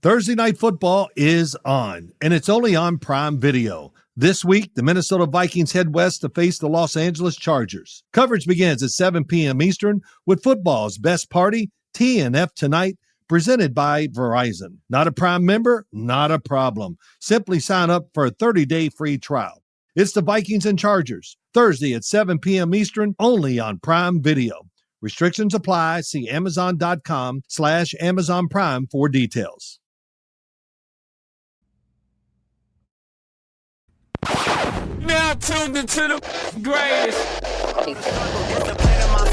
Thursday Night Football is on, and it's only on Prime Video. This week, the Minnesota Vikings head west to face the Los Angeles Chargers. Coverage begins at 7 p.m. Eastern with football's best party, TNF Tonight, presented by Verizon. Not a Prime member? Not a problem. Simply sign up for a 30-day free trial. It's the Vikings and Chargers, Thursday at 7 p.m. Eastern, only on Prime Video. Restrictions apply. See Amazon.com/Amazon Prime for details. Now tuned into the greatest.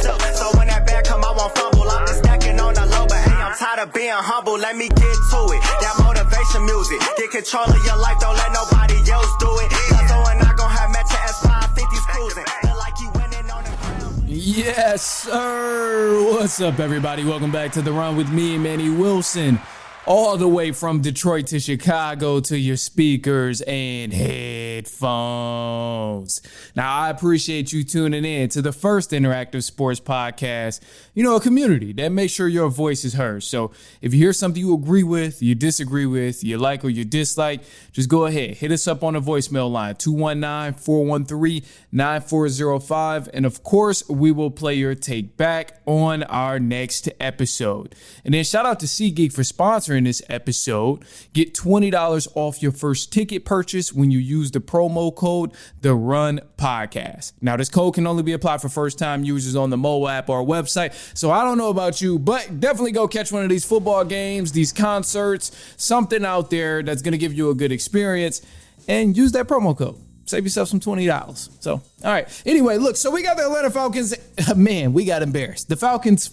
So when that bag come, I won't fumble. I'm just stacking on the low, but hey, I'm tired of being humble. Let me get to it. That motivation music. Get control of your life. Don't let nobody else do it. Cause when I gon' have met your Ep.513 cruising. Feel like you winning on the ground. Yes, sir. What's up, everybody? Welcome back to The Run with me, Manny Wilson. All the way from Detroit to Chicago to your speakers and headphones. Now, I appreciate you tuning in to the first interactive sports podcast, a community that makes sure your voice is heard. So if you hear something you agree with, you disagree with, you like or you dislike, just go ahead. Hit us up on the voicemail line, 219-413-9405. And of course, we will play your take back on our next episode. And then shout out to SeatGeek for sponsoring this episode. Get $20 off your first ticket purchase when you use the promo code The Run Podcast. Now, this code can only be applied for first-time users on the mobile app or website. So I don't know about you, but definitely go catch one of these football games, these concerts, something out there that's going to give you a good experience, and use that promo code. Save yourself some $20. So, all right. Anyway, look, so we got the Atlanta Falcons. Man, we got embarrassed. The Falcons.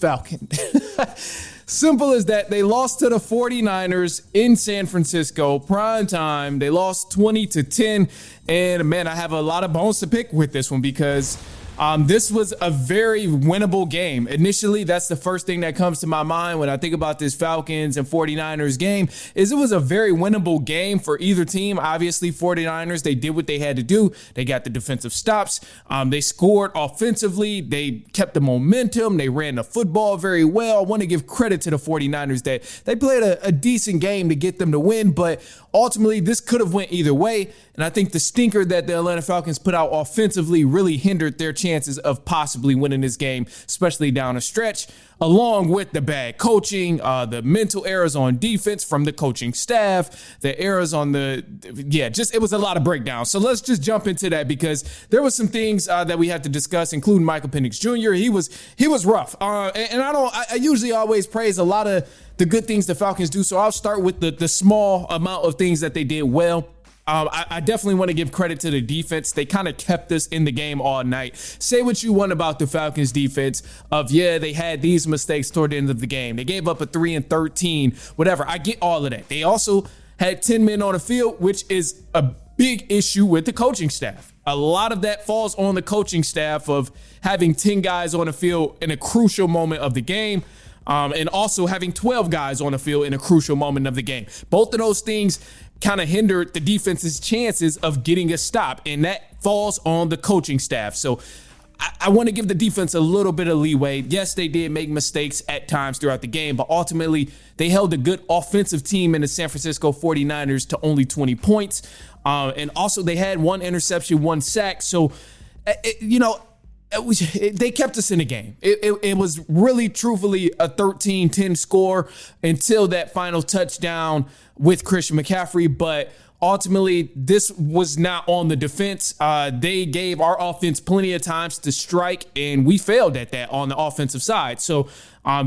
Simple as that. They lost to the 49ers in San Francisco, prime time. They lost 20-10. And man, I have a lot of bones to pick with this one because this was a very winnable game. Initially, that's the first thing that comes to my mind when I think about this Falcons and 49ers game, is it was a very winnable game for either team. Obviously, 49ers, they did what they had to do. They got the defensive stops. They scored offensively. They kept the momentum. They ran the football very well. I want to give credit to the 49ers that they played a decent game to get them to win, but ultimately, this could have went either way. And I think the stinker that the Atlanta Falcons put out offensively really hindered their chances of possibly winning this game, especially down a stretch, along with the bad coaching, the mental errors on defense from the coaching staff, the errors on it was a lot of breakdowns. So let's just jump into that because there was some things that we have to discuss, including Michael Penix Jr. He was rough. And I usually always praise a lot of the good things the Falcons do. So I'll start with the small amount of things that they did well. I definitely want to give credit to the defense. They kind of kept us in the game all night. Say what you want about the Falcons defense they had these mistakes toward the end of the game. They gave up a 3-13, whatever. I get all of that. They also had 10 men on the field, which is a big issue with the coaching staff. A lot of that falls on the coaching staff of having 10 guys on the field in a crucial moment of the game. And also having 12 guys on the field in a crucial moment of the game. Both of those things kind of hindered the defense's chances of getting a stop, and that falls on the coaching staff. So I want to give the defense a little bit of leeway. Yes, they did make mistakes at times throughout the game, but ultimately they held a good offensive team in the San Francisco 49ers to only 20 points. And also they had one interception, one sack. So, they kept us in the game. It was really, truthfully, a 13-10 score until that final touchdown with Christian McCaffrey. But ultimately, this was not on the defense. They gave our offense plenty of times to strike, and we failed at that on the offensive side. So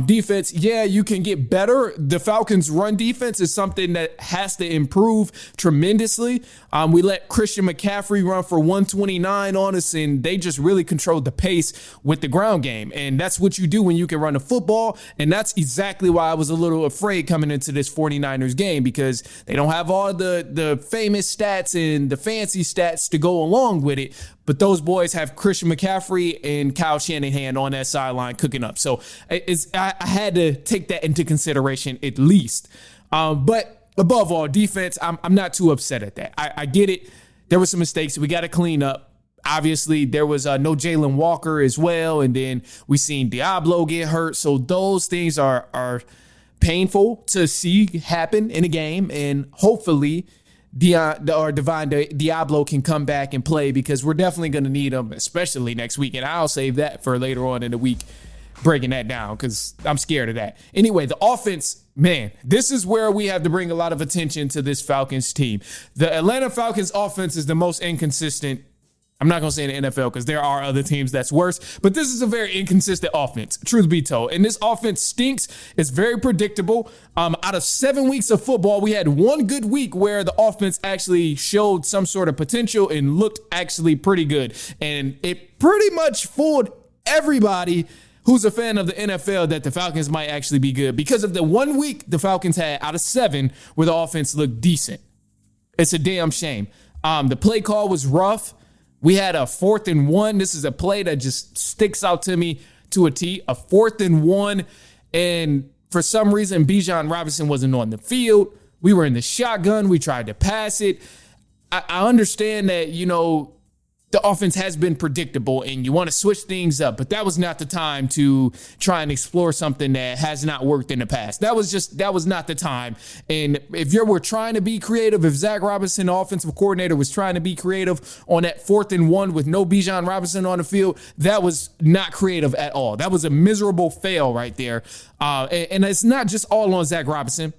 defense, you can get better. The Falcons' run defense is something that has to improve tremendously. We let Christian McCaffrey run for 129 on us, and they just really controlled the pace with the ground game. And that's what you do when you can run the football. And that's exactly why I was a little afraid coming into this 49ers game, because they don't have all the famous stats and the fancy stats to go along with it. But those boys have Christian McCaffrey and Kyle Shanahan on that sideline cooking up. So I had to take that into consideration at least. But above all, defense, I'm not too upset at that. I get it. There were some mistakes we got to clean up. Obviously, there was no Jalen Walker as well. And then we seen Diablo get hurt. So those things are painful to see happen in a game, and hopefully Divine Diablo can come back and play, because we're definitely going to need him, especially next week. And I'll save that for later on in the week, breaking that down, because I'm scared of that. Anyway, the offense, man, this is where we have to bring a lot of attention to this Falcons team. The Atlanta Falcons offense is the most inconsistent. I'm not going to say in the NFL, because there are other teams that's worse, but this is a very inconsistent offense, truth be told. And this offense stinks. It's very predictable. Out of 7 weeks of football, we had one good week where the offense actually showed some sort of potential and looked actually pretty good. And it pretty much fooled everybody who's a fan of the NFL that the Falcons might actually be good, because of the 1 week the Falcons had out of 7 where the offense looked decent. It's a damn shame. The play call was rough. We had a 4th and 1. This is a play that just sticks out to me to a T. A 4th and 1. And for some reason, Bijan Robinson wasn't on the field. We were in the shotgun. We tried to pass it. I understand that, the offense has been predictable and you want to switch things up, but that was not the time to try and explore something that has not worked in the past. That was not the time. And if you were trying to be creative, if Zach Robinson, the offensive coordinator, was trying to be creative on that 4th and 1 with no Bijan Robinson on the field, that was not creative at all. That was a miserable fail right there. And it's not just all on Zach Robinson.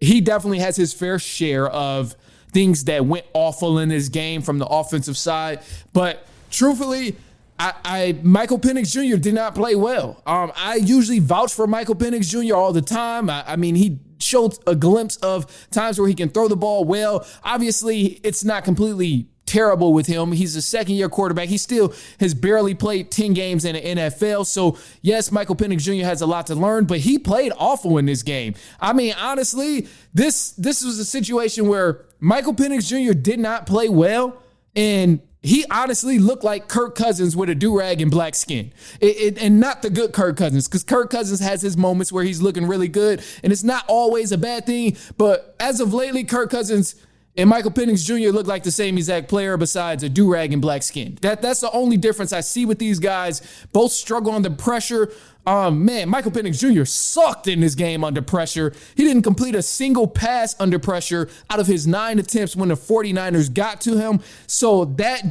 He definitely has his fair share of things that went awful in this game from the offensive side. But truthfully, Michael Penix Jr. did not play well. I usually vouch for Michael Penix Jr. all the time. I mean, he showed a glimpse of times where he can throw the ball well. Obviously, it's not completely terrible with him. He's a second-year quarterback. He still has barely played 10 games in the NFL. So, yes, Michael Penix Jr. has a lot to learn, but he played awful in this game. I mean, honestly, this was a situation where Michael Penix Jr. did not play well, and he honestly looked like Kirk Cousins with a do-rag and black skin. And not the good Kirk Cousins, because Kirk Cousins has his moments where he's looking really good, and it's not always a bad thing. But as of lately, Kirk Cousins and Michael Penix Jr. look like the same exact player besides a do-rag and black skin. That's the only difference I see with these guys. Both struggle under pressure. Man, Michael Penix Jr. sucked in this game under pressure. He didn't complete a single pass under pressure out of his 9 attempts when the 49ers got to him. So that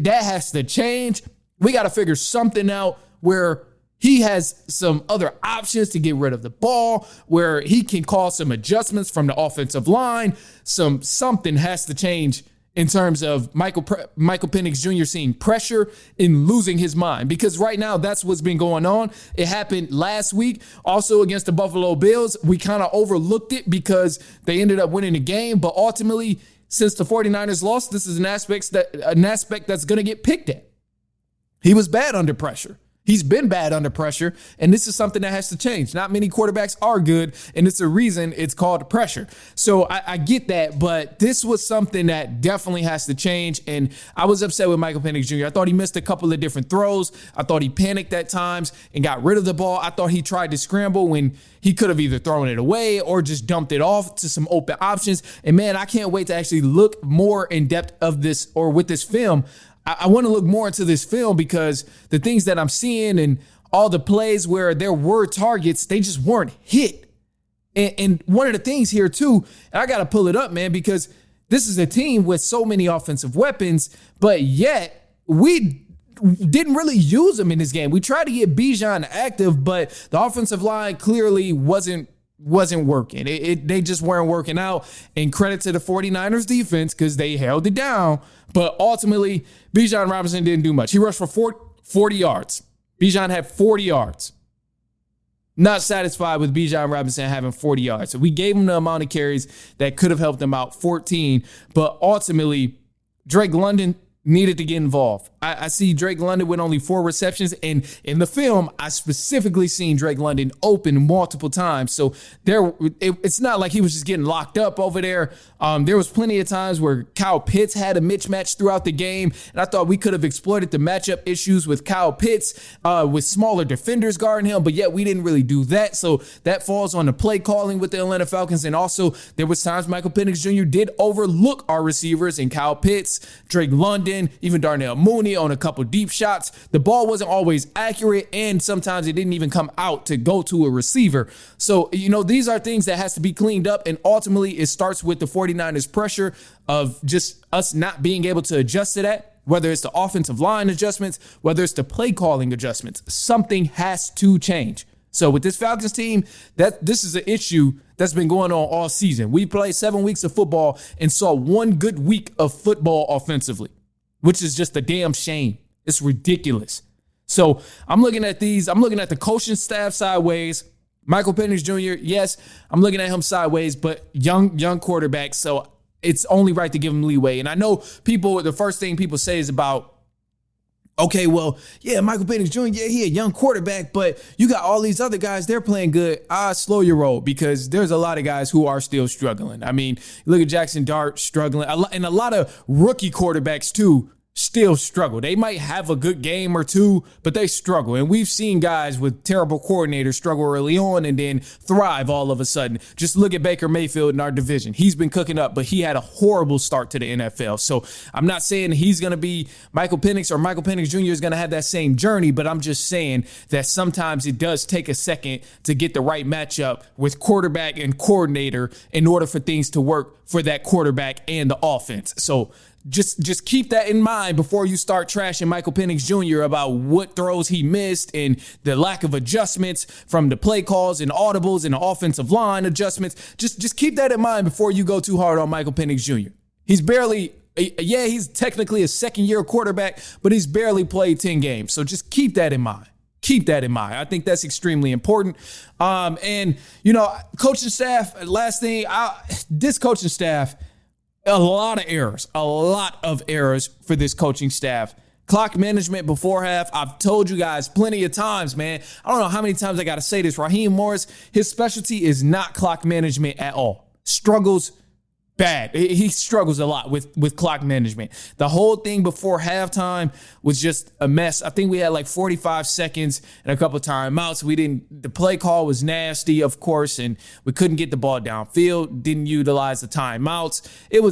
has to change. We got to figure something out where he has some other options to get rid of the ball, where he can cause some adjustments from the offensive line. Something has to change in terms of Michael Penix Jr. seeing pressure and losing his mind, because right now that's what's been going on. It happened last week also against the Buffalo Bills. We kind of overlooked it because they ended up winning the game, but ultimately, since the 49ers lost, this is an aspect that's going to get picked at. He was bad under pressure. He's been bad under pressure, and this is something that has to change. Not many quarterbacks are good, and it's a reason it's called pressure. So I get that, but this was something that definitely has to change, and I was upset with Michael Penix Jr. I thought he missed a couple of different throws. I thought he panicked at times and got rid of the ball. I thought he tried to scramble when he could have either thrown it away or just dumped it off to some open options. And man, I can't wait to actually look more in depth of this, or with this film. I want to look more into this film, because the things that I'm seeing and all the plays where there were targets, they just weren't hit. And one of the things here too, and I got to pull it up, man, because this is a team with so many offensive weapons, but yet we didn't really use them in this game. We tried to get Bijan active, but the offensive line clearly wasn't working. They just weren't working out. And credit to the 49ers defense, because they held it down. But ultimately, Bijan Robinson didn't do much. He rushed for 40 yards. Bijan had 40 yards. Not satisfied with Bijan Robinson having 40 yards. So we gave him the amount of carries that could have helped him out, 14. But ultimately, Drake London needed to get involved. I see Drake London with only 4 receptions, and in the film, I specifically seen Drake London open multiple times. So it's not like he was just getting locked up over there. There was plenty of times where Kyle Pitts had a mismatch throughout the game, and I thought we could have exploited the matchup issues with Kyle Pitts, with smaller defenders guarding him, but yet we didn't really do that. So that falls on the play calling with the Atlanta Falcons, and also there was times Michael Penix Jr. did overlook our receivers, and Kyle Pitts, Drake London, Wilson, even Darnell Mooney on a couple deep shots. The ball wasn't always accurate, and sometimes it didn't even come out to go to a receiver. So, these are things that has to be cleaned up, and ultimately it starts with the 49ers pressure of just us not being able to adjust to that. Whether it's the offensive line adjustments, whether it's the play calling adjustments, something has to change. So with this Falcons team, this is an issue that's been going on all season. We played 7 weeks of football and saw one good week of football offensively, which is just a damn shame. It's ridiculous. So I'm looking at the coaching staff sideways. Michael Penix Jr., yes, I'm looking at him sideways, but young quarterback, so it's only right to give him leeway. And I know the first thing people say is about, okay, well, yeah, Michael Penix Jr., yeah, he a young quarterback, but you got all these other guys, they're playing good. Slow your roll, because there's a lot of guys who are still struggling. I mean, look at Jackson Dart struggling, and a lot of rookie quarterbacks too still struggle. They might have a good game or two, but they struggle. And we've seen guys with terrible coordinators struggle early on and then thrive all of a sudden. Just look at Baker Mayfield in our division. He's been cooking up, but he had a horrible start to the NFL. So I'm not saying he's going to be Michael Penix or Michael Penix Jr. is going to have that same journey, but I'm just saying that sometimes it does take a second to get the right matchup with quarterback and coordinator in order for things to work for that quarterback and the offense. So just keep that in mind before you start trashing Michael Penix Jr. about what throws he missed and the lack of adjustments from the play calls and audibles and the offensive line adjustments. Just keep that in mind before you go too hard on Michael Penix Jr. He's technically a second-year quarterback, but he's barely played 10 games. So just keep that in mind. Keep that in mind. I think that's extremely important. Coaching staff, last thing, this coaching staff, a lot of errors for this coaching staff. Clock management before half. I've told you guys plenty of times, man. I don't know how many times I got to say this. Raheem Morris, his specialty is not clock management at all. Struggles bad. He struggles a lot with clock management. The whole thing before halftime was just a mess. I think we had like 45 seconds and a couple of timeouts. The play call was nasty, of course, and we couldn't get the ball downfield, didn't utilize the timeouts. It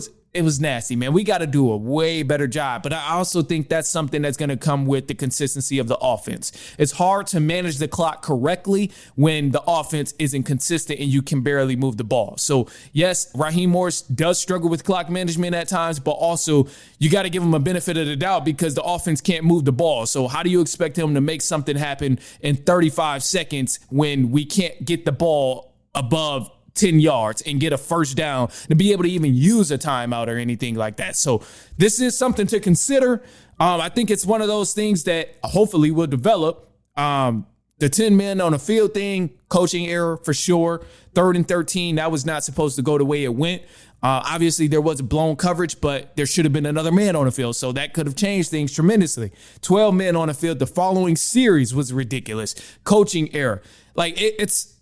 was nasty, man. We got to do a way better job. But I also think that's something that's going to come with the consistency of the offense. It's hard to manage the clock correctly when the offense isn't consistent and you can barely move the ball. So, yes, Raheem Morris does struggle with clock management at times, but also you got to give him a benefit of the doubt because the offense can't move the ball. So how do you expect him to make something happen in 35 seconds when we can't get the ball above 10 yards and get a first down to be able to even use a timeout or anything like that? So this is something to consider. I think it's one of those things that hopefully will develop. The 10 men on the field thing, coaching error for sure. 3rd and 13, that was not supposed to go the way it went. Obviously, there was a blown coverage, but there should have been another man on the field, so that could have changed things tremendously. 12 men on the field. The following series was ridiculous. Coaching error. Like, it's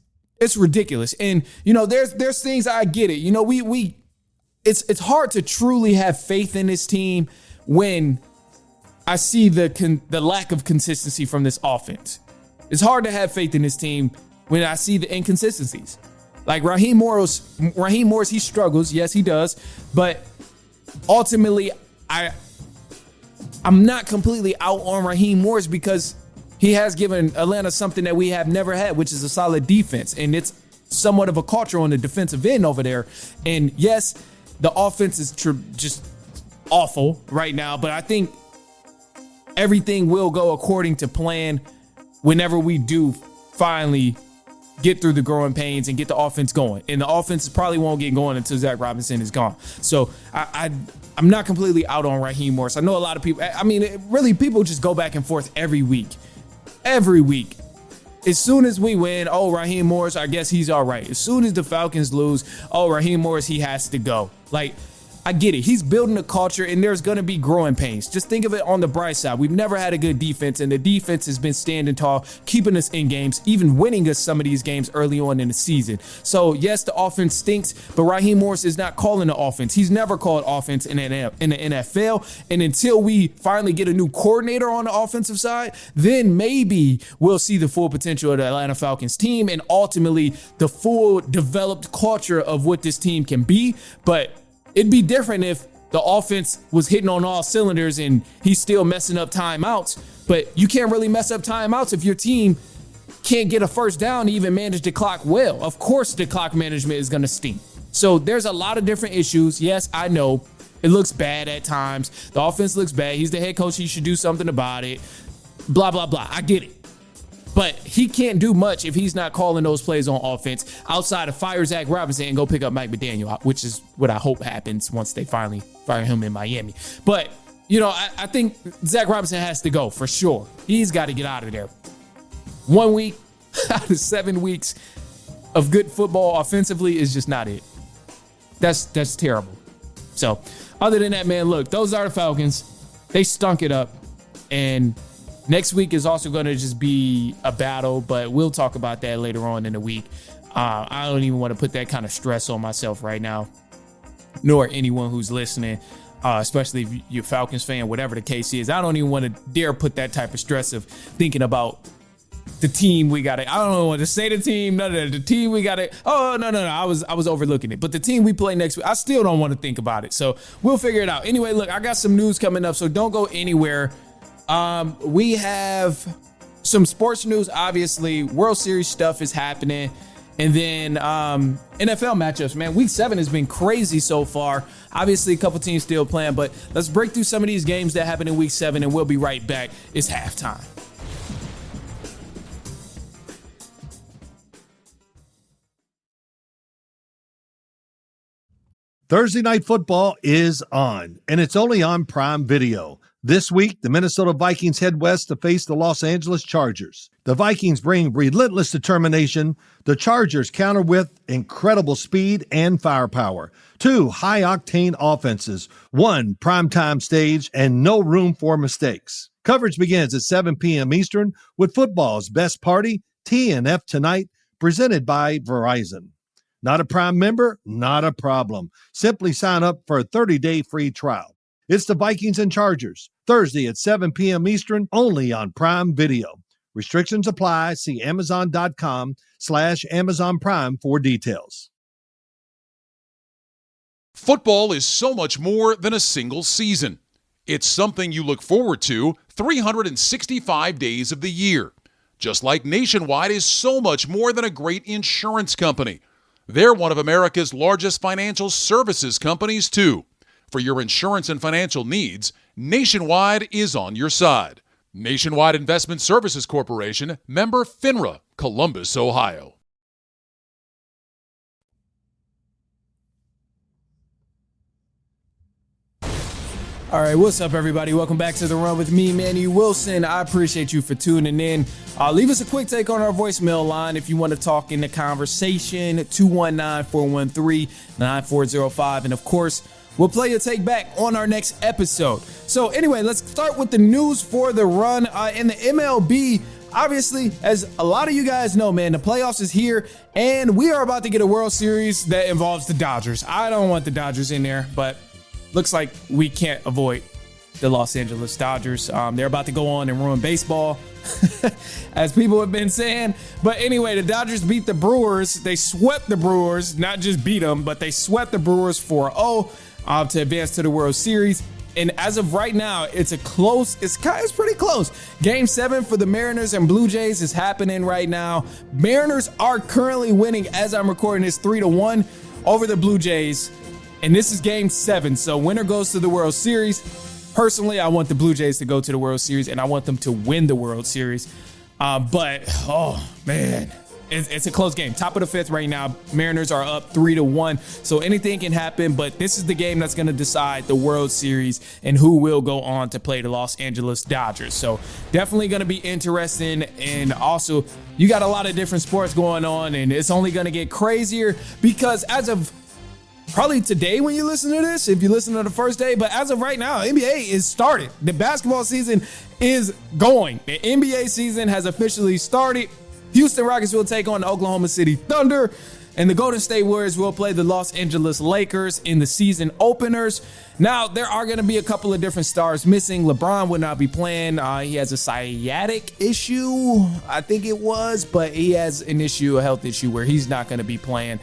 ridiculous. And, there's things, I get it. It's hard to truly have faith in this team when I see the lack of consistency from this offense. It's hard to have faith in this team when I see the inconsistencies. Like Raheem Morris, he struggles. Yes, he does. But ultimately, I'm not completely out on Raheem Morris because he has given Atlanta something that we have never had, which is a solid defense. And it's somewhat of a culture on the defensive end over there. And yes, the offense is just awful right now, but I think everything will go according to plan whenever we do finally get through the growing pains and get the offense going. And the offense probably won't get going until Zach Robinson is gone. So I'm not completely out on Raheem Morris. I know a lot of people, people just go back and forth every week. Every week. As soon as we win, Raheem Morris, I guess he's all right. As soon as the Falcons lose, Raheem Morris, he has to go. Like, I get it. He's building a culture, and there's going to be growing pains. Just think of it on the bright side. We've never had a good defense, and the defense has been standing tall, keeping us in games, even winning us some of these games early on in the season. So, yes, the offense stinks, but Raheem Morris is not calling the offense. He's never called offense in the NFL, and until we finally get a new coordinator on the offensive side, then maybe we'll see the full potential of the Atlanta Falcons team and ultimately the full developed culture of what this team can be. But it'd be different if the offense was hitting on all cylinders and he's still messing up timeouts. But you can't really mess up timeouts if your team can't get a first down to even manage the clock well. Of course, the clock management is going to stink. So there's a lot of different issues. Yes, I know it looks bad at times. The offense looks bad. He's the head coach. He should do something about it. Blah, blah, blah. I get it. But he can't do much if he's not calling those plays on offense outside of fire Zach Robinson and go pick up Mike McDaniel, which is what I hope happens once they finally fire him in Miami. But, you know, I think Zach Robinson has to go for sure. He's got to get out of there. 1 week out of 7 weeks of good football offensively is just not it. That's terrible. So other than that, man, look, those are the Falcons. They stunk it up. And next week is also going to just be a battle, but we'll talk about that later on in the week. I don't even want to put that kind of stress on myself right now, nor anyone who's listening, especially if you're a Falcons fan, whatever the case is. I don't even want to dare put that type of stress of thinking about the team we got to. I don't want to say the team. No, the team we got to. Oh, no. I was overlooking it. But the team we play next week, I still don't want to think about it. So we'll figure it out. Anyway, look, I got some news coming up, so don't go anywhere. We have some sports news. Obviously, World Series stuff is happening. And then NFL matchups, man. Week 7 has been crazy so far. Obviously, a couple teams still playing, but let's break through some of these games that happened in Week 7, and we'll be right back. It's halftime. Thursday Night Football is on, and it's only on Prime Video. This week, the Minnesota Vikings head west to face the Los Angeles Chargers. The Vikings bring relentless determination. The Chargers counter with incredible speed and firepower. 2 high-octane offenses, 1 primetime stage, and no room for mistakes. Coverage begins at 7 p.m. Eastern with football's best party, TNF Tonight, presented by Verizon. Not a Prime member? Not a problem. Simply sign up for a 30-day free trial. It's the Vikings and Chargers, Thursday at 7 p.m. Eastern, only on Prime Video. Restrictions apply. See Amazon.com/Amazon Prime for details. Football is so much more than a single season. It's something you look forward to 365 days of the year. Just like Nationwide is so much more than a great insurance company. They're one of America's largest financial services companies, too. For your insurance and financial needs, Nationwide is on your side. Nationwide Investment Services Corporation, member FINRA, Columbus, Ohio. All right, what's up, everybody? Welcome back to The Run with me, Manny Wilson. I appreciate you for tuning in. Leave us a quick take on our voicemail line if you want to talk in the conversation, 219-413-9405. And, of course, we'll play your take back on our next episode. So, anyway, let's start with the news for the run. In the MLB, obviously, as a lot of you guys know, man, the playoffs is here, and we are about to get a World Series that involves the Dodgers. I don't want the Dodgers in there, but looks like we can't avoid the Los Angeles Dodgers. They're about to go on and ruin baseball, as people have been saying. But anyway, the Dodgers beat the Brewers. They swept the Brewers, not just beat them, but they swept the Brewers 4-0 to advance to the World Series. And as of right now, it's pretty close. Game 7 for the Mariners and Blue Jays is happening right now. Mariners are currently winning, as I'm recording this, 3-1 over the Blue Jays. And this is game 7, so winner goes to the World Series. Personally, I want the Blue Jays to go to the World Series, and I want them to win the World Series. But, oh, man, it's a close game. Top of the 5th right now. Mariners are up 3-1, so anything can happen. But this is the game that's going to decide the World Series and who will go on to play the Los Angeles Dodgers. So definitely going to be interesting. And also, you got a lot of different sports going on, and it's only going to get crazier because as of probably today when you listen to this, if you listen to the first day, but as of right now, NBA is started. The basketball season is going. The NBA season has officially started. Houston Rockets will take on the Oklahoma City Thunder. And the Golden State Warriors will play the Los Angeles Lakers in the season openers. Now, there are going to be a couple of different stars missing. LeBron would not be playing. He has a sciatic issue, I think it was, but he has an issue, a health issue, where he's not going to be playing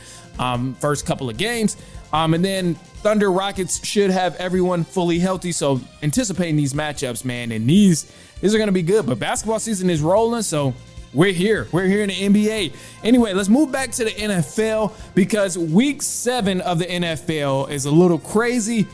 first couple of games. And then Thunder Rockets should have everyone fully healthy. So anticipating these matchups, man, and these are going to be good. But basketball season is rolling, so we're here. We're here in the NBA. Anyway, let's move back to the NFL because week 7 of the NFL is a little crazy.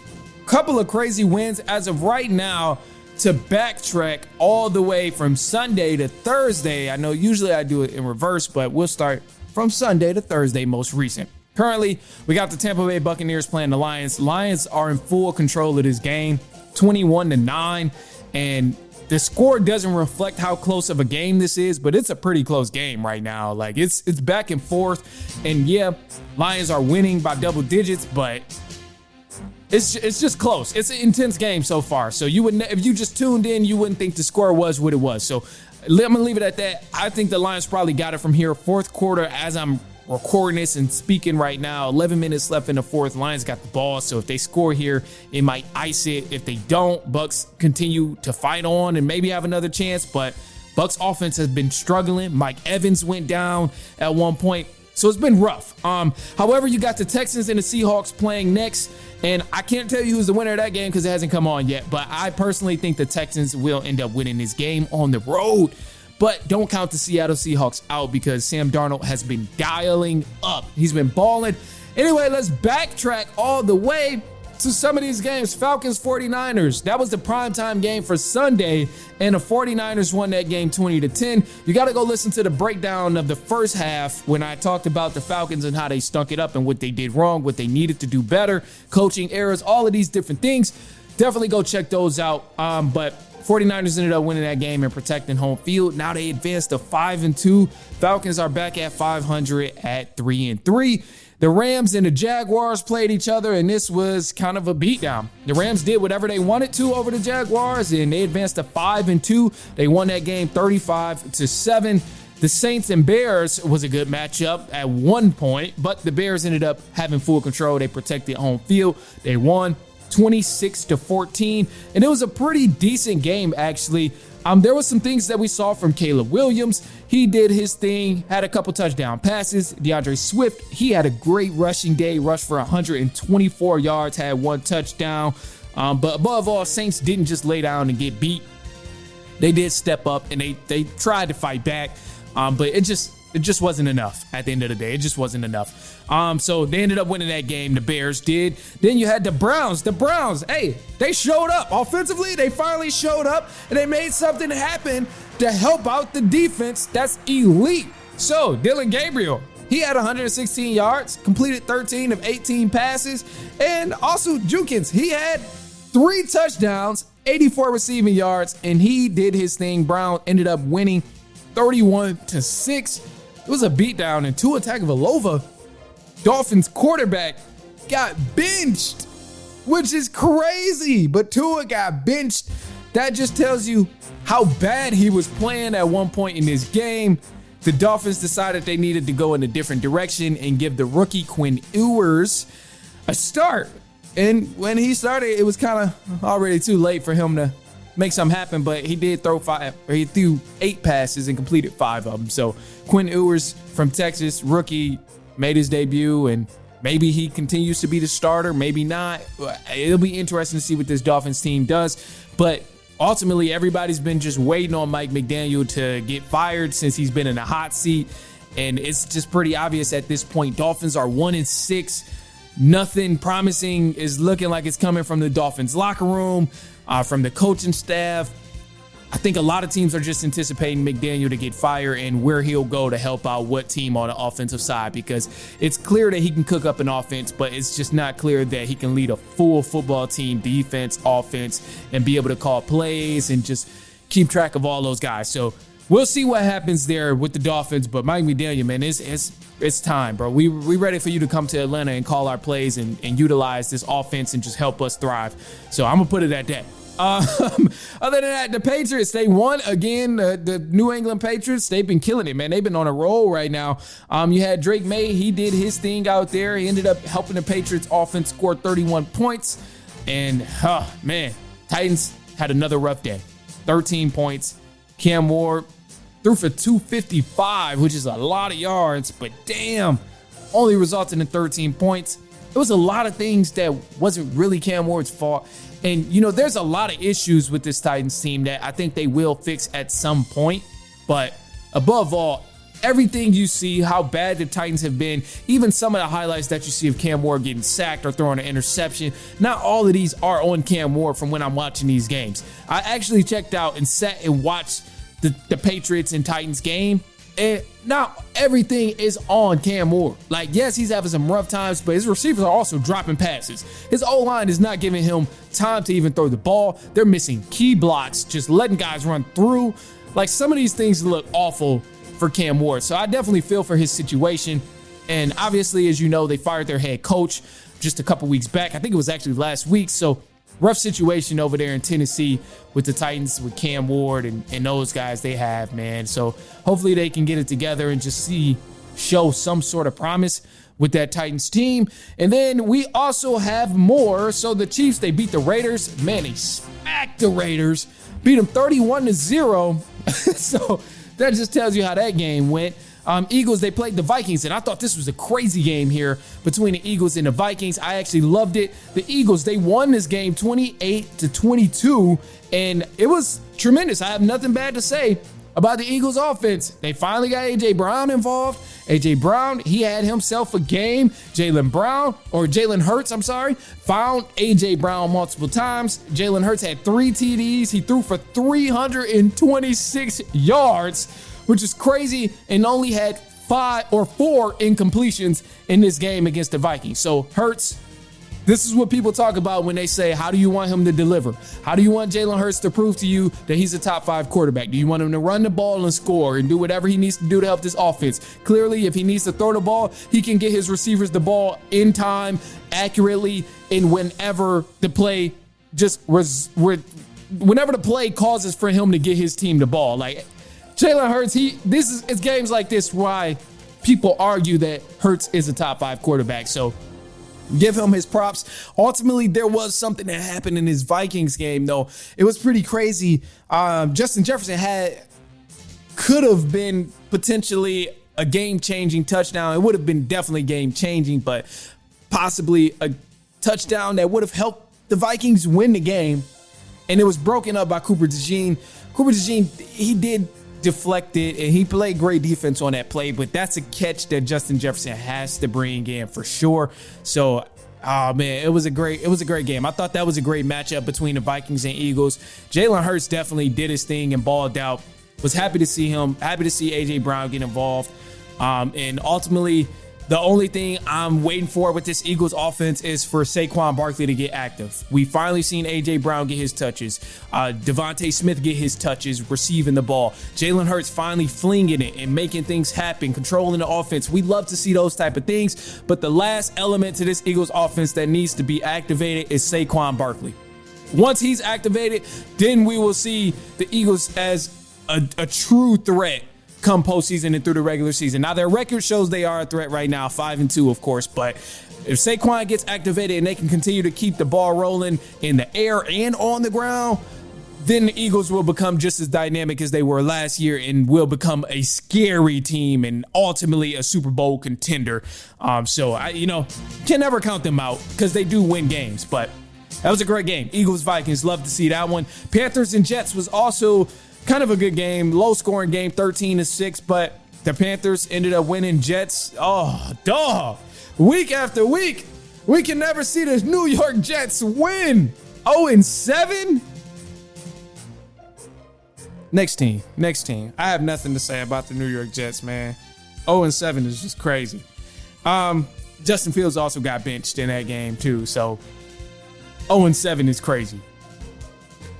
Couple of crazy wins as of right now. To backtrack all the way from Sunday to Thursday. I know usually I do it in reverse, but we'll start from Sunday to Thursday, most recent. Currently, we got the Tampa Bay Buccaneers playing the Lions. Lions are in full control of this game, 21-9, and the score doesn't reflect how close of a game this is, but it's a pretty close game right now. Like it's back and forth, and yeah, Lions are winning by double digits, but it's just close. It's an intense game so far. So you wouldn't, if you just tuned in, you wouldn't think the score was what it was. So I'm gonna leave it at that. I think the Lions probably got it from here. Fourth quarter, as I'm recording this and speaking right now, 11 minutes left in the fourth. Lions got the ball, so if they score here, it might ice it. If they don't, Bucks continue to fight on and maybe have another chance, but Bucks offense has been struggling. Mike Evans went down at one point, so it's been rough. However, you got the Texans and the Seahawks playing next, and I can't tell you who's the winner of that game because it hasn't come on yet, but I personally think the Texans will end up winning this game on the road. But don't count the Seattle Seahawks out because Sam Darnold has been dialing up. He's been balling. Anyway, let's backtrack all the way to some of these games. Falcons 49ers. That was the primetime game for Sunday, and the 49ers won that game 20-10. You got to go listen to the breakdown of the first half when I talked about the Falcons and how they stunk it up and what they did wrong, what they needed to do better, coaching errors, all of these different things. Definitely go check those out. But 49ers ended up winning that game and protecting home field. Now they advanced to 5-2. Falcons are back at 500 at 3-3. The Rams and the Jaguars played each other, and this was kind of a beatdown. The Rams did whatever they wanted to over the Jaguars, and they advanced to 5-2. They won that game 35-7. The Saints and Bears was a good matchup at one point, but the Bears ended up having full control. They protected home field. They won 26-14, and it was a pretty decent game, actually. There was some things that we saw from Caleb Williams. He did his thing, had a couple touchdown passes. DeAndre Swift, he had a great rushing day, rushed for 124 yards, had one touchdown. But above all, Saints didn't just lay down and get beat. They did step up, and they tried to fight back, but it just wasn't enough at the end of the day. It just wasn't enough. So they ended up winning that game. The Bears did. Then you had the Browns. The Browns, hey, they showed up. Offensively, they finally showed up, and they made something happen to help out the defense that's elite. So Dylan Gabriel, he had 116 yards, completed 13 of 18 passes. And also Jukins, he had 3 touchdowns, 84 receiving yards, and he did his thing. Brown ended up winning 31-6. It was a beatdown, and Tua Tagovailoa, Dolphins quarterback, got benched, which is crazy. But Tua got benched. That just tells you how bad he was playing at one point in this game. The Dolphins decided they needed to go in a different direction and give the rookie Quinn Ewers a start. And when he started, it was kind of already too late for him to make something happen, but he did he threw 8 passes and completed 5 of them. So Quinn Ewers from Texas, rookie, made his debut, and maybe he continues to be the starter, maybe not. It'll be interesting to see what this Dolphins team does. But ultimately, everybody's been just waiting on Mike McDaniel to get fired since he's been in a hot seat. And it's just pretty obvious at this point. Dolphins are 1-6. Nothing promising is looking like it's coming from the Dolphins locker room, from the coaching staff. I think a lot of teams are just anticipating McDaniel to get fired and where he'll go to help out what team on the offensive side, because it's clear that he can cook up an offense, but it's just not clear that he can lead a full football team, defense, offense, and be able to call plays and just keep track of all those guys. So we'll see what happens there with the Dolphins, but Mike McDaniel, man, it's time, bro. We ready for you to come to Atlanta and call our plays and utilize this offense and just help us thrive. So I'm going to put it at that. Other than that, the Patriots, they won again. The New England Patriots, they've been killing it, man. They've been on a roll right now. You had Drake May. He did his thing out there. He ended up helping the Patriots offense score 31 points. And, man, Titans had another rough day. 13 points. Cam Ward threw for 255, which is a lot of yards, but damn, only resulted in 13 points. It was a lot of things that wasn't really Cam Ward's fault. And, you know, there's a lot of issues with this Titans team that I think they will fix at some point. But above all, everything you see, how bad the Titans have been, even some of the highlights that you see of Cam Ward getting sacked or throwing an interception, not all of these are on Cam Ward from when I'm watching these games. I actually checked out and sat and watched the Patriots and Titans game, and not everything is on Cam Ward. Like, yes, he's having some rough times, but his receivers are also dropping passes. His O-line is not giving him time to even throw the ball. They're missing key blocks, just letting guys run through. Like, some of these things look awful for Cam Ward. So I definitely feel for his situation. And obviously, as you know, they fired their head coach just a couple weeks back. I think it was actually last week. So rough situation over there in Tennessee with the Titans, with Cam Ward and those guys they have, man. So hopefully they can get it together and just show some sort of promise with that Titans team. And then we also have more. So the Chiefs, they beat the Raiders. Man, they smacked the Raiders, beat them 31-0. So that just tells you how that game went. Eagles, they played the Vikings, and I thought this was a crazy game here between the Eagles and the Vikings. I actually loved it. The Eagles, they won this game 28-22, and it was tremendous. I have nothing bad to say about the Eagles offense. They finally got A.J. Brown involved. A.J. Brown, he had himself a game. Jalen Hurts, found A.J. Brown multiple times. Jalen Hurts had 3 TDs. He threw for 326 yards, which is crazy, and only had 4 incompletions in this game against the Vikings. So Hurts, this is what people talk about when they say, how do you want him to deliver? How do you want Jalen Hurts to prove to you that he's a top 5 quarterback? Do you want him to run the ball and score and do whatever he needs to do to help this offense? Clearly, if he needs to throw the ball, he can get his receivers the ball in time, accurately, and whenever the play causes for him to get his team the ball. Like, Jalen Hurts, it's games like this why people argue that Hurts is a top 5 quarterback. So give him his props. Ultimately, there was something that happened in his Vikings game, though. It was pretty crazy. Justin Jefferson could have been potentially a game-changing touchdown. It would have been definitely game-changing, but possibly a touchdown that would have helped the Vikings win the game. And it was broken up by Cooper DeJean. Cooper DeJean, he did deflect it, and he played great defense on that play, but that's a catch that Justin Jefferson has to bring in for sure. So, man, it was a great game. I thought that was a great matchup between the Vikings and Eagles. Jalen Hurts definitely did his thing and balled out. Was happy to see him, happy to see A.J. Brown get involved. And ultimately, the only thing I'm waiting for with this Eagles offense is for Saquon Barkley to get active. We finally seen A.J. Brown get his touches. Devontae Smith get his touches, receiving the ball. Jalen Hurts finally flinging it and making things happen, controlling the offense. We love to see those type of things. But the last element to this Eagles offense that needs to be activated is Saquon Barkley. Once he's activated, then we will see the Eagles as a true threat come postseason and through the regular season. Now, their record shows they are a threat right now, 5-2, of course, but if Saquon gets activated and they can continue to keep the ball rolling in the air and on the ground, then the Eagles will become just as dynamic as they were last year and will become a scary team and ultimately a Super Bowl contender. So I can never count them out because they do win games, but that was a great game. Eagles, Vikings, love to see that one. Panthers and Jets was also kind of a good game, low scoring game, 13-6, but the Panthers ended up winning. Jets, week after week, we can never see the New York Jets win. 0-7. Next team. I have nothing to say about the New York Jets, man. 0-7 is just crazy. Justin Fields also got benched in that game too, so 0-7 is crazy.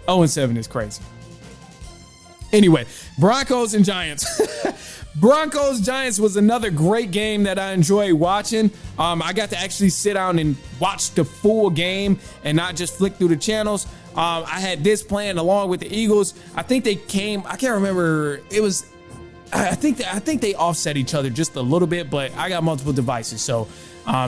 0-7 is crazy. Anyway, Broncos and Giants. Broncos-Giants was another great game that I enjoyed watching. I got to actually sit down and watch the full game and not just flick through the channels. I had this playing along with the Eagles. I think they came, I can't remember, it was, I think they offset each other just a little bit, but I got multiple devices. So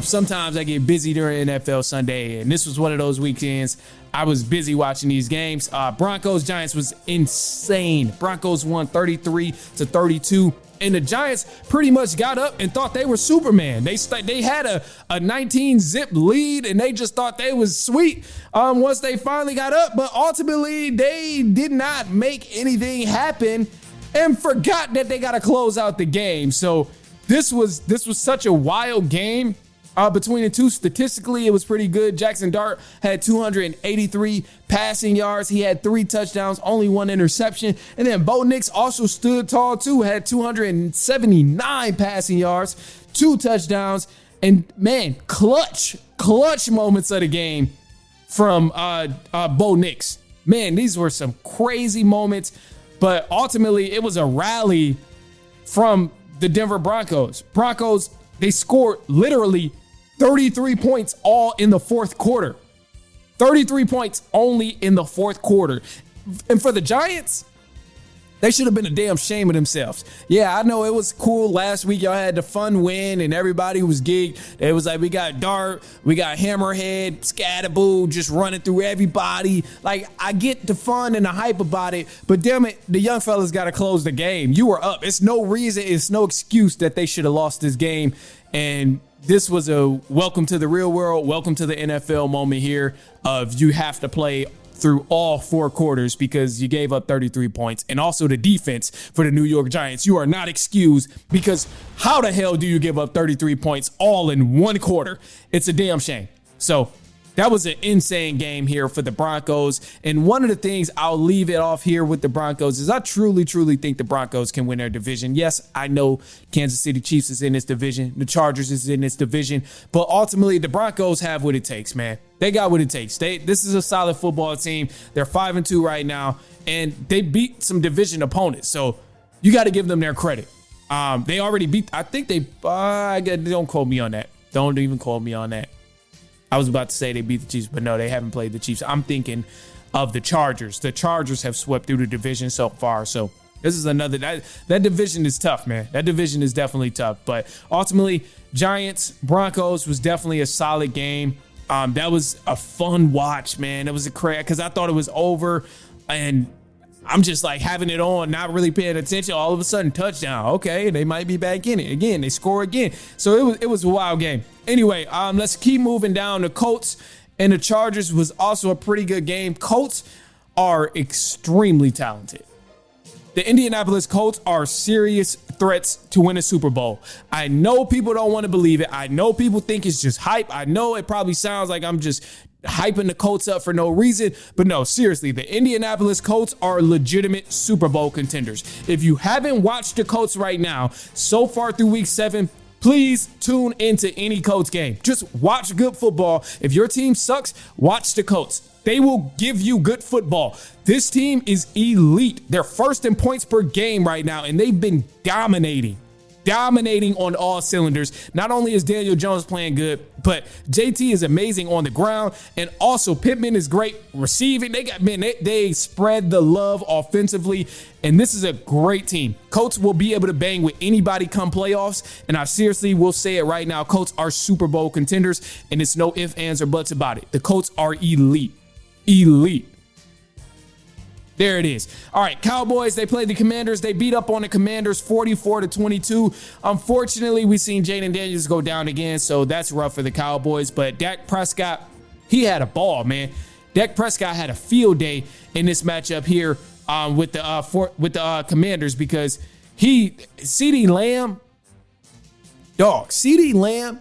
sometimes I get busy during NFL Sunday, and this was one of those weekends. I was busy watching these games. Broncos-Giants was insane. Broncos won 33-32. And the Giants pretty much got up and thought they were Superman. They had a 19-zip lead, and they just thought they was sweet once they finally got up. But ultimately, they did not make anything happen and forgot that they got to close out the game. So this was such a wild game. Between the two, statistically, it was pretty good. Jackson Dart had 283 passing yards. He had 3 touchdowns, only 1 interception. And then Bo Nix also stood tall, too, had 279 passing yards, 2 touchdowns. And, man, clutch moments of the game from Bo Nix. Man, these were some crazy moments. But ultimately, it was a rally from the Denver Broncos. Broncos, they scored literally 33 points all in the fourth quarter. 33 points only in the fourth quarter. And for the Giants, they should have been a damn shame of themselves. Yeah, I know it was cool last week. Y'all had the fun win and everybody was geeked. It was like we got Dart, we got Hammerhead, Scatterboo just running through everybody. Like, I get the fun and the hype about it, but damn it, the young fellas got to close the game. You were up. It's no reason, it's no excuse that they should have lost this game. And this was a welcome to the real world, welcome to the NFL moment here of you have to play through all 4 quarters because you gave up 33 points. And also the defense for the New York Giants. You are not excused because how the hell do you give up 33 points all in 1 quarter? It's a damn shame. So that was an insane game here for the Broncos. And one of the things I'll leave it off here with the Broncos is I truly think the Broncos can win their division. Yes, I know Kansas City Chiefs is in this division. The Chargers is in this division. But ultimately, the Broncos have what it takes, man. They got what it takes. This is a solid football team. They're 5-2 right now. And they beat some division opponents. So you got to give them their credit. They already beat, I think they, don't quote me on that. Don't even quote me on that. I was about to say they beat the Chiefs, but no, they haven't played the Chiefs. I'm thinking of the Chargers. The Chargers have swept through the division so far. So this is another, that division is tough, man. That division is definitely tough. But ultimately, Giants, Broncos was definitely a solid game. That was a fun watch, man. It was a crazy, because I thought it was over, and I'm just like having it on, not really paying attention. All of a sudden, touchdown. Okay, they might be back in it again. They score again. So it was a wild game. Anyway, let's keep moving down. The Colts and the Chargers was also a pretty good game. Colts are extremely talented. The Indianapolis Colts are serious threats to win a Super Bowl. I know people don't want to believe it. I know people think it's just hype. I know it probably sounds like I'm just hyping the Colts up for no reason, but no, seriously, the Indianapolis Colts are legitimate Super Bowl contenders. If you haven't watched the Colts right now, so far through week 7, please tune into any Colts game. Just watch good football. If your team sucks, watch the Colts. They will give you good football. This team is elite. They're first in points per game right now, and they've been dominating on all cylinders. Not only is Daniel Jones playing good, but JT is amazing on the ground, and also Pittman is great receiving. They spread the love offensively, and this is a great team. Colts will be able to bang with anybody come playoffs, and I seriously will say it right now. Colts are Super Bowl contenders, and it's no ifs, ands, or buts about it. The Colts are elite. There it is. All right, Cowboys, they played the Commanders. They beat up on the Commanders 44-22. Unfortunately, we've seen Jaden Daniels go down again, so that's rough for the Cowboys. But Dak Prescott, he had a ball, man. Dak Prescott had a field day in this matchup here with the Commanders because CeeDee Lamb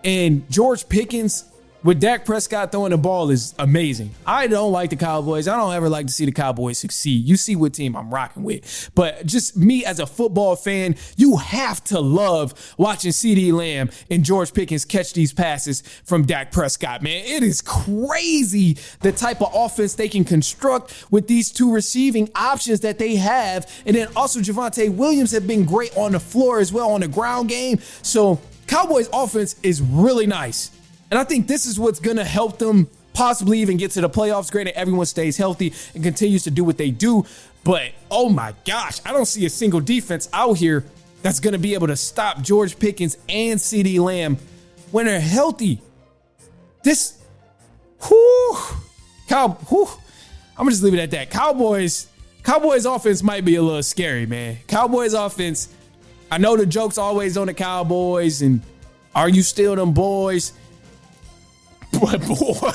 and George Pickens with Dak Prescott throwing the ball is amazing. I don't like the Cowboys. I don't ever like to see the Cowboys succeed. You see what team I'm rocking with. But just me as a football fan, you have to love watching CeeDee Lamb and George Pickens catch these passes from Dak Prescott, man. It is crazy the type of offense they can construct with these two receiving options that they have. And then also Javonte Williams have been great on the floor as well on the ground game. So Cowboys offense is really nice. And I think this is what's going to help them possibly even get to the playoffs. Granted, everyone stays healthy and continues to do what they do. But, oh my gosh, I don't see a single defense out here that's going to be able to stop George Pickens and CeeDee Lamb when they're healthy. This, I'm going to just leave it at that. Cowboys offense might be a little scary, man. Cowboys offense, I know the joke's always on the Cowboys and are you still them boys? But boy,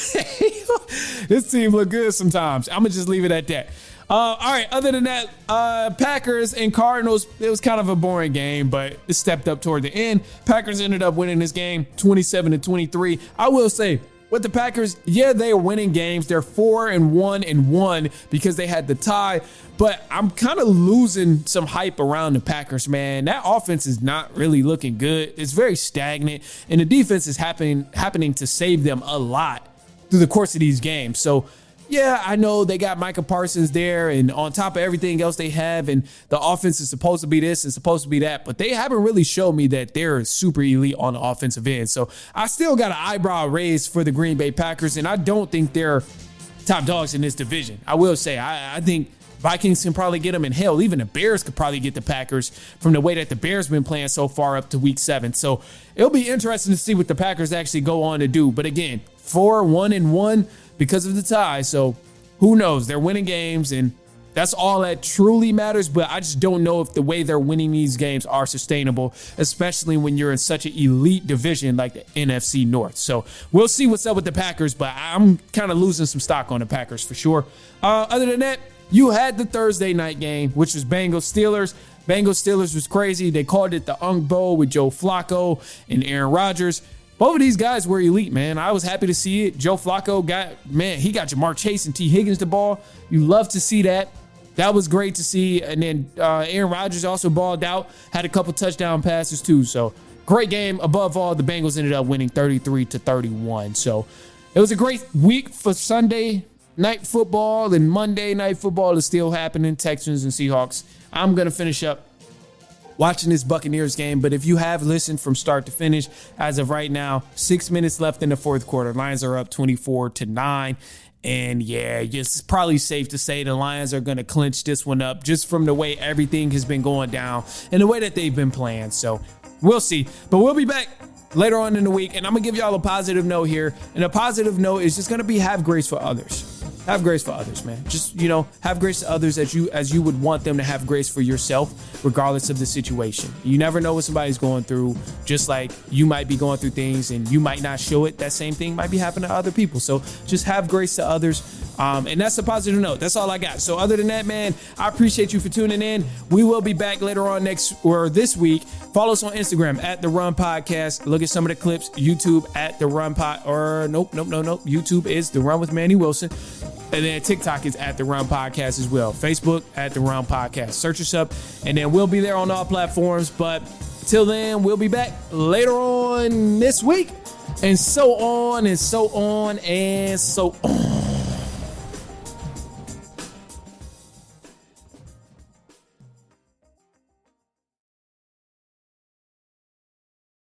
this team look good sometimes. I'm going to just leave it at that. All right, other than that, Packers and Cardinals, it was kind of a boring game, but it stepped up toward the end. Packers ended up winning this game 27-23. I will say, with the Packers, yeah, they are winning games. They're 4-1-1 because they had the tie. But I'm kind of losing some hype around the Packers, man. That offense is not really looking good. It's very stagnant, and the defense is happening to save them a lot through the course of these games. So, yeah, I know they got Micah Parsons there, and on top of everything else they have, and the offense is supposed to be this and supposed to be that, but they haven't really shown me that they're super elite on the offensive end. So I still got an eyebrow raised for the Green Bay Packers, and I don't think they're top dogs in this division. I will say, I think Vikings can probably get them, and hell, even the Bears could probably get the Packers from the way that the Bears been playing so far up to week 7. So it'll be interesting to see what the Packers actually go on to do. But again, 4-1-1 because of the tie. So who knows? They're winning games, and that's all that truly matters. But I just don't know if the way they're winning these games are sustainable, especially when you're in such an elite division like the NFC North. So we'll see what's up with the Packers, but I'm kind of losing some stock on the Packers for sure. Other than that, you had the Thursday night game, which was Bengals-Steelers. Bengals-Steelers was crazy. They called it the Unk Bowl with Joe Flacco and Aaron Rodgers. Both of these guys were elite, man. I was happy to see it. Joe Flacco he got Jamar Chase and T. Higgins the ball. You love to see that. That was great to see. And then Aaron Rodgers also balled out, had a couple touchdown passes too. So great game. Above all, the Bengals ended up winning 33-31. So it was a great week for Sunday night football, and Monday night football is still happening. Texans and Seahawks. I'm going to finish up watching this Buccaneers game, but if you have listened from start to finish, as of right now, 6 minutes left in the fourth quarter. Lions are up 24-9. And yeah, it's probably safe to say the Lions are going to clinch this one up just from the way everything has been going down and the way that they've been playing. So we'll see. But we'll be back later on in the week, and I'm going to give y'all a positive note here. And a positive note is just going to be have grace for others. Have grace for others, man. Just, have grace to others as you would want them to have grace for yourself, regardless of the situation. You never know what somebody's going through, just like you might be going through things and you might not show it. That same thing might be happening to other people. So just have grace to others. And that's a positive note. That's all I got. So other than that, man, I appreciate you for tuning in. We will be back later on this week. Follow us on Instagram at The Run Podcast. Look at some of the clips. YouTube at The Run Pod. Nope. YouTube is The Run with Manny Wilson. And then TikTok is at The Run Podcast as well. Facebook at The Run Podcast. Search us up, and then we'll be there on all platforms. But till then, we'll be back later on this week, and so on and so on and so on.